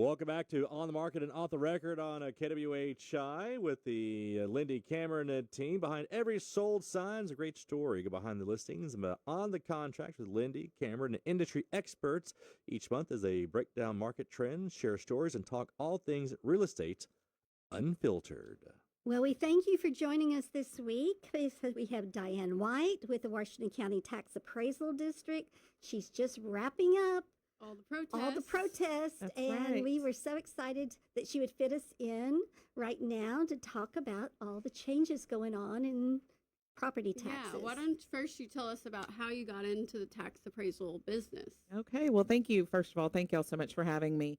Welcome back to On the Market and Off the Record on KWHI with the Lindi, Camaron team. Behind every sold sign is a great story. Go behind the listings and on the contracts with Lindi, Camaron, and industry experts. Each month as they break down market trends, share stories, and talk all things real estate unfiltered. Well, we thank you for joining us this week. We have Dyann White with the Washington County Tax Appraisal District. She's just wrapping up all the protests. And right. We were so excited that she would fit us in right now to talk about all the changes going on in property taxes. Yeah, why don't first you tell us about how you got into the tax appraisal business? Okay, well, thank you. First of all, thank y'all so much for having me.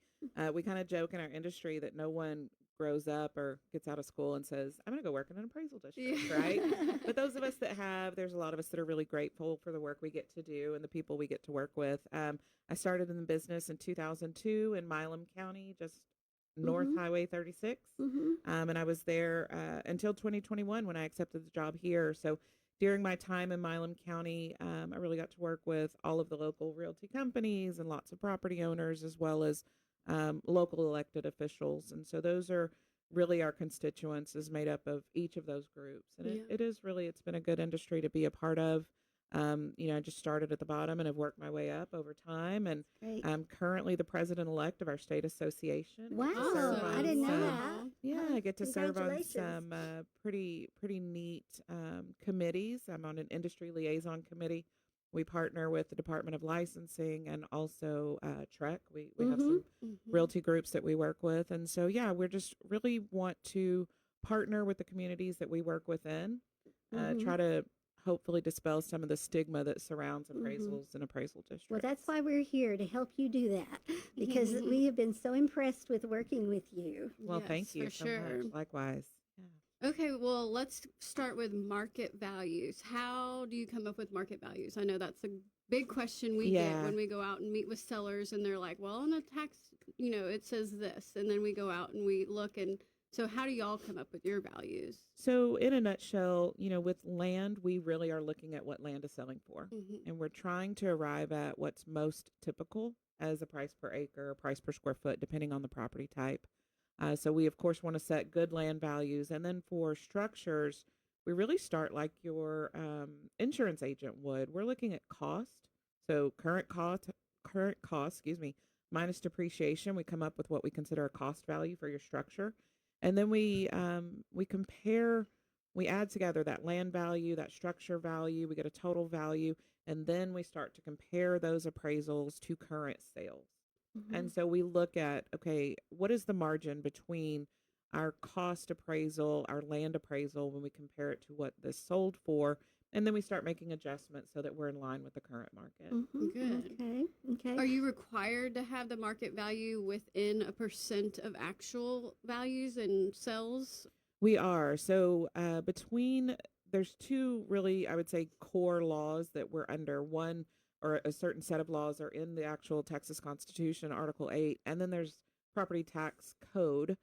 We kind of joke in our industry that no one grows up or gets out of school and says, I'm going to go work in an appraisal district, right? But those of us that have, there's a lot of us that are really grateful for the work we get to do and the people we get to work with. I started in the business in 2002 in Milam County, just North Highway 36. And I was there until 2021 when I accepted the job here. So during my time in Milam County, I really got to work with all of the local realty companies and lots of property owners, as well as local elected officials. And so those are really our constituents, is made up of each of those groups. And it's been a good industry to be a part of. I just started at the bottom and have worked my way up over time. And I'm currently the president-elect of our state association. Wow, I didn't know that. Yeah, I get to serve on some pretty neat committees. I'm on an industry liaison committee. We partner with the Department of Licensing and also TREC. We have some realty groups that we work with. And so, we just really want to partner with the communities that we work within, try to hopefully dispel some of the stigma that surrounds appraisals and appraisal districts. Well, that's why we're here, to help you do that, because we have been so impressed with working with you. Well, thank you so much. Likewise. Okay, well, let's start with market values. How do you come up with market values? I know that's a big question we get when we go out and meet with sellers, and they're like, well, on the tax, it says this. And then we go out and we look. And so how do y'all come up with your values? So in a nutshell, with land, we really are looking at what land is selling for. And we're trying to arrive at what's most typical as a price per acre or price per square foot, depending on the property type. So we, of course, want to set good land values. And then for structures, we really start like your insurance agent would. We're looking at cost. So current cost, minus depreciation. We come up with what we consider a cost value for your structure. And then we compare, we add together that land value, that structure value, we get a total value, and then we start to compare those appraisals to current sales. And so we look at, okay, what is the margin between our cost appraisal, our land appraisal, when we compare it to what this sold for, and then we start making adjustments so that we're in line with the current market. Good. Okay. Are you required to have the market value within a % of actual values and sales? We are. So there's two really, I would say, core laws that we're under. One, or a certain set of laws, are in the actual Texas Constitution, Article 8, and then there's Property Tax Code.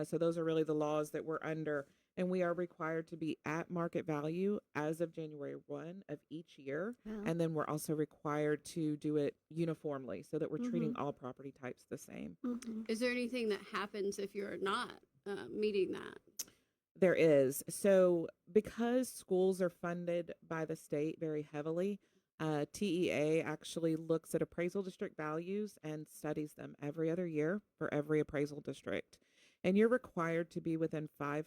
So those are really the laws that we're under. And we are required to be at market value as of January 1 of each year. Wow. And then we're also required to do it uniformly so that we're treating all property types the same. Is there anything that happens if you're not meeting that? There is. So because schools are funded by the state very heavily, TEA actually looks at appraisal district values and studies them every other year for every appraisal district. And you're required to be within 5%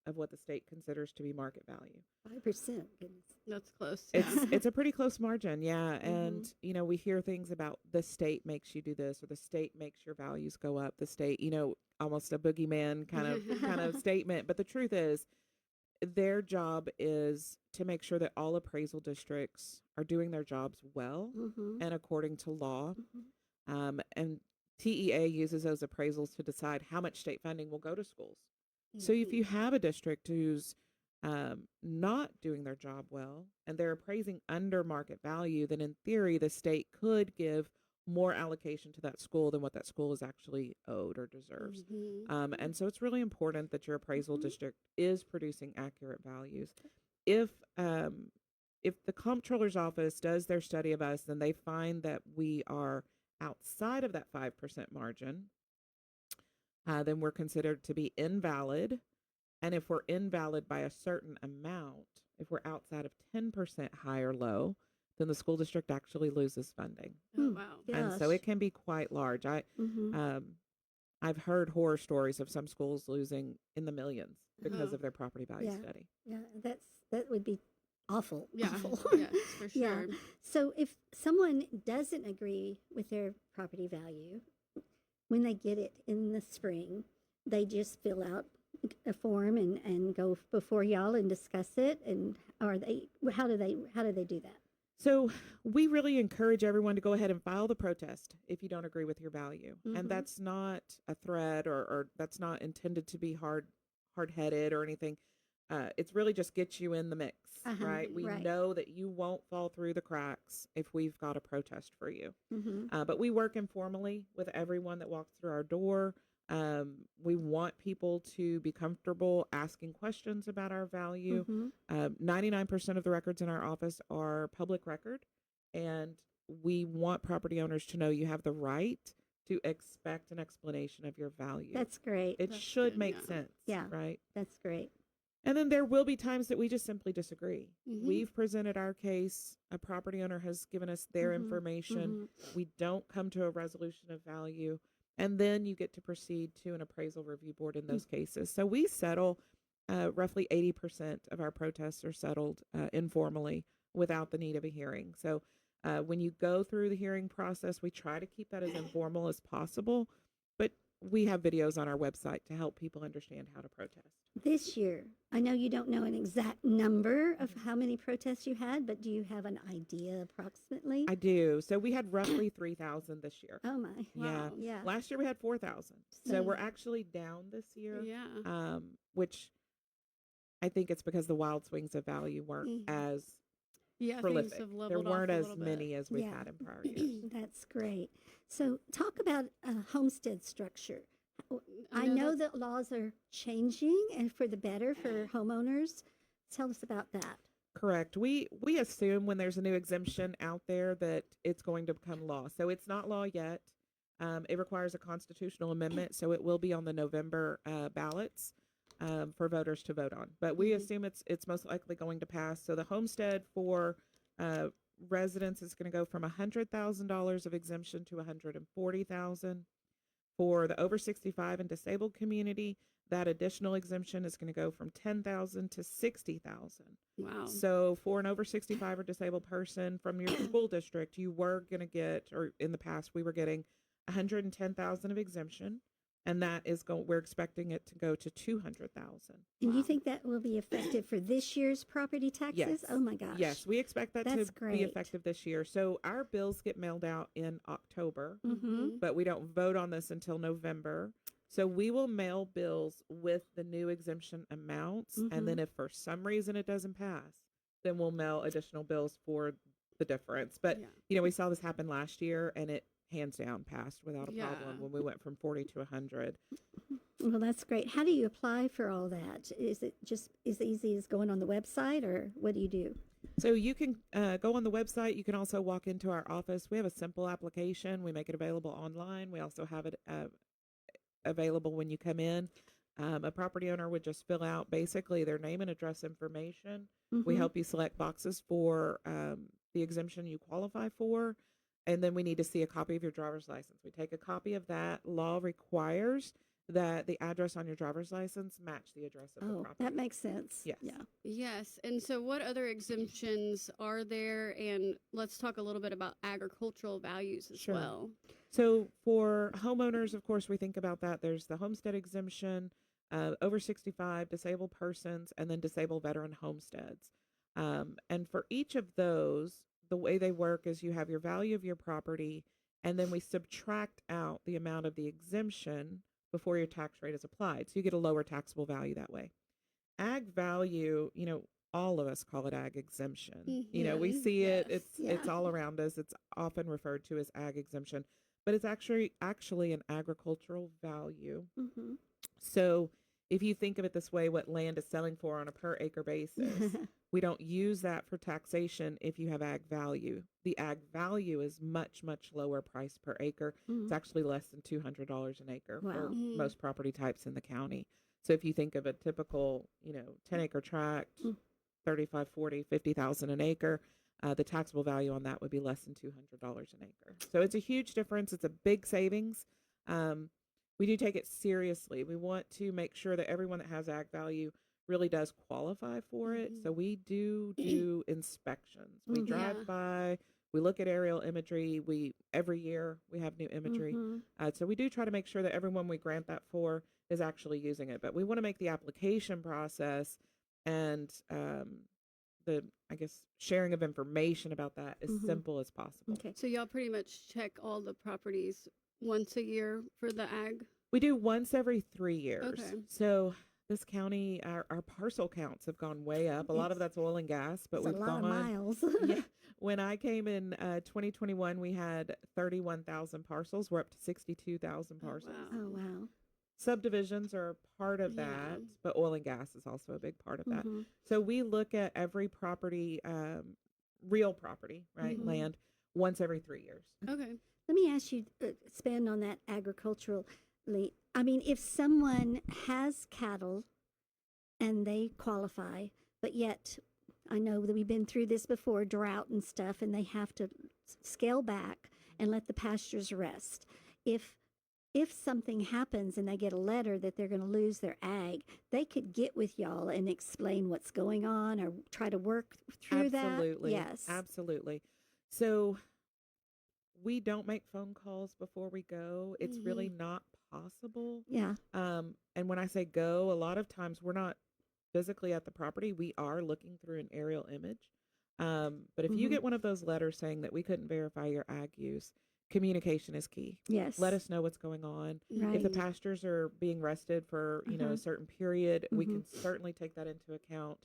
of what the state considers to be market value. 5%, goodness. That's close. It's a pretty close margin, yeah. And, we hear things about the state makes you do this, or the state makes your values go up. The state, almost a boogeyman kind of statement. But the truth is, their job is to make sure that all appraisal districts are doing their jobs well and according to law. And TEA uses those appraisals to decide how much state funding will go to schools. So if you have a district who's not doing their job well and they're appraising under market value, then in theory, the state could give more allocation to that school than what that school is actually owed or deserves. And so it's really important that your appraisal district is producing accurate values. If the comptroller's office does their study of us, then they find that we are outside of that 5% margin, then we're considered to be invalid. And if we're invalid by a certain amount, if we're outside of 10% high or low, then the school district actually loses funding. Oh, wow. And so Gosh. it can be quite large. Mm-hmm. I've heard horror stories of some schools losing in the millions because Uh-huh. of their property value Yeah. study. Yeah, that would be awful. Yeah. Awful. Yes, for Yeah. sure. So if someone doesn't agree with their property value, when they get it in the spring, they just fill out a form and go before y'all and discuss it. And how do they do that? So we really encourage everyone to go ahead and file the protest if you don't agree with your value. Mhm. And that's not a threat or that's not intended to be hard-headed or anything. It's really just get you in the mix, Uh-huh, right? We right. know that you won't fall through the cracks if we've got a protest for you. Mm-hmm. But we work informally with everyone that walks through our door. We want people to be comfortable asking questions about our value. Mm-hmm. 99% of the records in our office are public record, and we want property owners to know you have the right to expect an explanation of your value. That's great. It That's should good, make yeah. sense, Yeah. right? That's great. And then there will be times that we just simply disagree. Mhm. We've presented our case. A property owner has given us their Mhm, information. We don't come to a resolution of value. And then you get to proceed to an appraisal review board in those cases. So we settle roughly 80% of our protests are settled informally without the need of a hearing. So when you go through the hearing process, we try to keep that as informal as possible. But we have videos on our website to help people understand how to protest. This year, I know you don't know an exact number of how many protests you had, but do you have an idea approximately? I do. So we had roughly 3,000 this year. Oh my. Yeah. Wow. Yeah. Last year we had 4,000. So So- we're actually down this year. Yeah. Which I think it's because the wild swings of value weren't Mhm. as Yeah. prolific. Things have There leveled weren't off a as little many bit. as we've Yeah. had in prior years. That's great. So talk about a homestead structure. I know know that's- that laws are changing and for the better for homeowners. Tell us about that. Correct. We assume when there's a new exemption out there that it's going to become law. So it's not law yet. It requires a constitutional amendment, so it will be on the November ballots for voters to vote on. But we Mhm. assume it's most likely going to pass. So the homestead for residents is going to go from $100,000 of exemption to $140,000. For the over 65 and disabled community, that additional exemption is going to go from $10,000 to $60,000. Wow. So for an over 65 or disabled person from your school district, you were going to get, or in the past, we were getting 110,000 of exemption, and that is we're expecting it to go to 200,000. And Wow. you think that will be effective for this year's property taxes? Yes. Oh my gosh. Yes, we expect that That's to great. be effective this year. So our bills get mailed out in October, Mm-hmm. but we don't vote on this until November. So we will mail bills with the new exemption amounts. And then if for some reason it doesn't pass, then we'll mail additional bills for the difference. But, Yeah. you know, we saw this happen last year and it hands down passed without a problem Yeah. when we went from 40 to 100. Well, that's great. How do you apply for all that? Is it just as easy as going on the website, or what do you do? So you can go on the website. You can also walk into our office. We have a simple application. We make it available online. We also have it available when you come in. A property owner would just fill out basically their name and address information. We Mhm. help you select boxes for the exemption you qualify for. And then we need to see a copy of your driver's license. We take a copy of that. Law requires that the address on your driver's license match the address of the Oh, property. that makes sense. Yes. Yeah. Yes. And so, what other exemptions are there? And let's talk a little bit about agricultural values as Sure. well. So for homeowners, of course, we think about that. There's the homestead exemption, over 65, disabled persons, and then disabled veteran homesteads. And for each of those, the way they work is you have your value of your property, and then we subtract out the amount of the exemption before your tax rate is applied. So you get a lower taxable value that way. Ag value, you know, all of us call it ag exemption. You know, we Mhm. see it, Yes. it's all around us. It's often referred to as ag exemption, but it's actually an agricultural value. Mm-hmm. So if you think of it this way, what land is selling for on a per acre basis, we don't use that for taxation if you have ag value. The ag value is much, much lower price per acre. It's actually less than $200 an acre for most property types in the county. So if you think of a typical, 10-acre tract, 35, 40, 50,000 an acre, the taxable value on that would be less than $200 an acre. So it's a huge difference. It's a big savings. We do take it seriously. We want to make sure that everyone that has ag value really does qualify for it. So we do inspections. We drive by, we look at aerial imagery. Every year we have new imagery. So we do try to make sure that everyone we grant that for is actually using it. But we want to make the application process and I guess sharing of information about that as simple as possible. Okay. So y'all pretty much check all the properties once a year for the ag? We do once every 3 years. Okay. So this county, our parcel counts have gone way up. A lot of that's oil and gas, but It's a lot of miles. Yeah. When I came in 2021, we had 31,000 parcels. We're up to 62,000 parcels. Oh, wow. Subdivisions are part of that, but oil and gas is also a big part of that. So we look at every property, real property, right, land, once every 3 years. Okay. Let me ask you, expand on that agriculturally. I mean, if someone has cattle and they qualify, but yet I know that we've been through this before, drought and stuff, and they have to scale back and let the pastures rest. If something happens and they get a letter that they're going to lose their ag, they could get with y'all and explain what's going on or try to work through that. Absolutely. Yes. Absolutely. So we don't make phone calls before we go. It's really not possible. Yeah. And when I say go, a lot of times we're not physically at the property. We are looking through an aerial image. But if you get one of those letters saying that we couldn't verify your ag use, communication is key. Yes. Let us know what's going on. Right. If the pastures are being rested for, a certain period, we can certainly take that into account.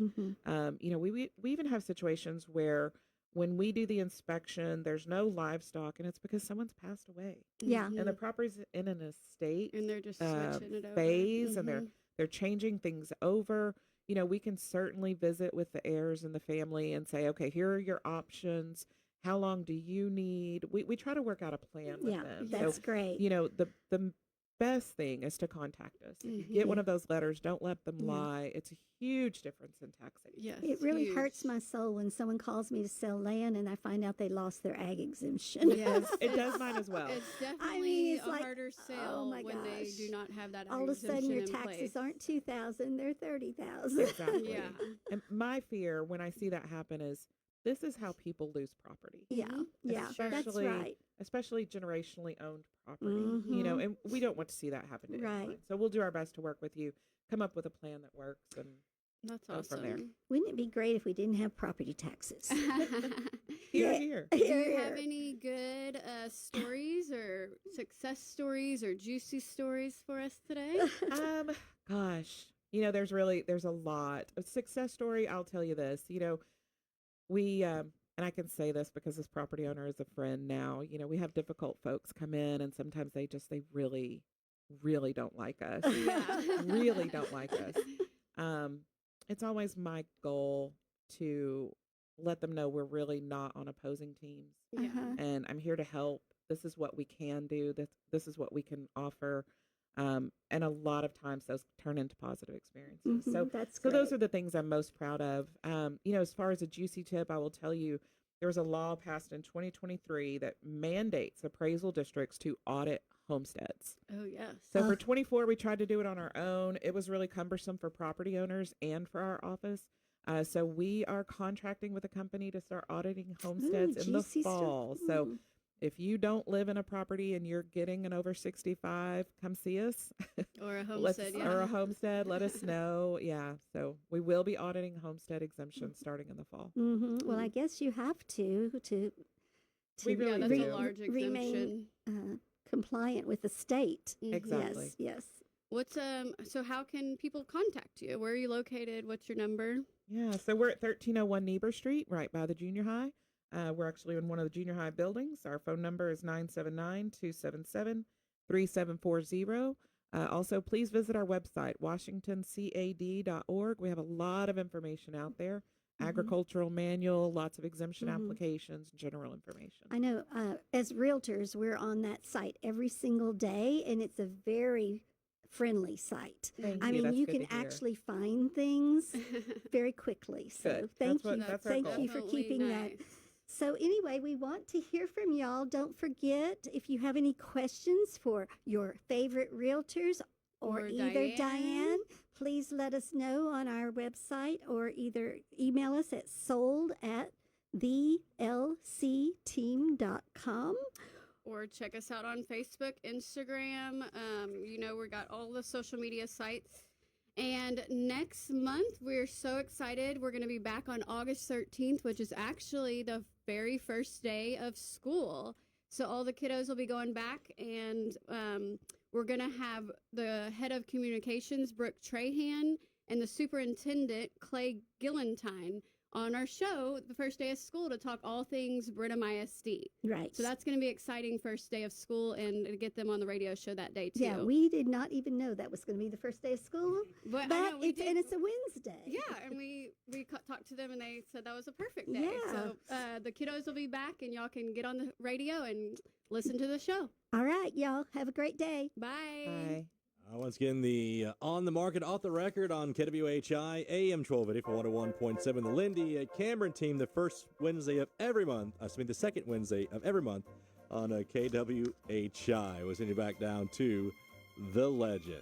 We even have situations where when we do the inspection, there's no livestock, and it's because someone's passed away. Yeah. And the property's in an estate And they're just switching it over. phase, and they're changing things over. We can certainly visit with the heirs and the family and say, okay, here are your options. How long do you need? We try to work out a plan with them. That's so, great. The best thing is to contact us. If you get one of those letters, don't let them lie. It's a huge difference in taxation. Yes, It really huge. hurts my soul when someone calls me to sell land and I find out they lost their ag exemption. Yes, it does mine as well. It's definitely it's a like, harder oh sale my when they gosh. do not have that All of a sudden, your exemption in taxes place. aren't 2,000; they're 30,000. Exactly. Yeah. And my fear when I see that happen is this is how people lose property. Yeah, yeah, that's Especially- right. Especially generationally owned property, Mhm. and we don't want to see that happen to anyone. Right. So we'll do our best to work with you, come up with a plan that works, and That's go from there. awesome. Wouldn't it be great if we didn't have property taxes? here, Yeah. here. Do you Here, have here. any good stories or success stories or juicy stories for us today? Gosh, there's a lot. A success story, I'll tell you this, we, and I can say this because this property owner is a friend now, we have difficult folks come in and sometimes they really, really don't like us. Really don't like us. It's always my goal to let them know we're really not on opposing teams. Uh-huh. And I'm here to help. This is what we can do. This is what we can offer. And a lot of times those turn into positive experiences. Mhm, that's So great. those are the things I'm most proud of. As far as a juicy tip, I will tell you there was a law passed in 2023 that mandates appraisal districts to audit homesteads. Oh, yes. So for 24, we tried to do it on our own. It was really cumbersome for property owners and for our office. So we are contracting with a company to start auditing homesteads in the juicy stuff. fall. So if you don't live in a property and you're getting an over 65, come see us. Or a homestead, yeah. Or a homestead, let us know. Yeah. So we will be auditing homestead exemptions starting in the fall. Well, I guess you have to We really Yeah, that's do. a large remain exemption. compliant with the state. Exactly. Yes. What's so how can people contact you? Where are you located? What's your number? Yeah. So we're at 1301 Niebuhr Street, right by the junior high. We're actually in one of the junior high buildings. Our phone number is 979-277-3740. Also, please visit our website, washingtoncad.org. We have a lot of information out there. Agricultural manual, lots of exemption applications, general information. I know as realtors, we're on that site every single day, and it's a very friendly site. Thank I you. mean, That's you good can to hear. actually find things very quickly. So Good. thank That's you. that's our Thank goal. you for Definitely keeping that. nice. So anyway, we want to hear from y'all. Don't forget, if you have any questions for your favorite realtors or either Dyann, please let us know on our website or either email us at sold@thelcteam.com. Or check us out on Facebook, Instagram. We got all the social media sites. And next month, we're so excited. We're going to be back on August 13th, which is actually the very first day of school. So all the kiddos will be going back, and we're going to have the head of communications, Brooke Trahan, and the superintendent, Clay Gillentine, on our show the first day of school to talk all things Brenham ISD. Right. So that's going to be exciting first day of school, and to get them on the radio show that day too. Yeah, we did not even know that was going to be the first day of school, but but it's a Wednesday. Yeah, and we talked to them, and they said that was a perfect day. Yeah. So the kiddos will be back, and y'all can get on the radio and listen to the show. All right, y'all. Have a great day. Bye. Bye. Once again, the On the Market, Off the Record on KWHI AM 1280 for 101.7. The Lindi Camaron Team, the second Wednesday of every month on KWHI. We'll send you back down to the legend.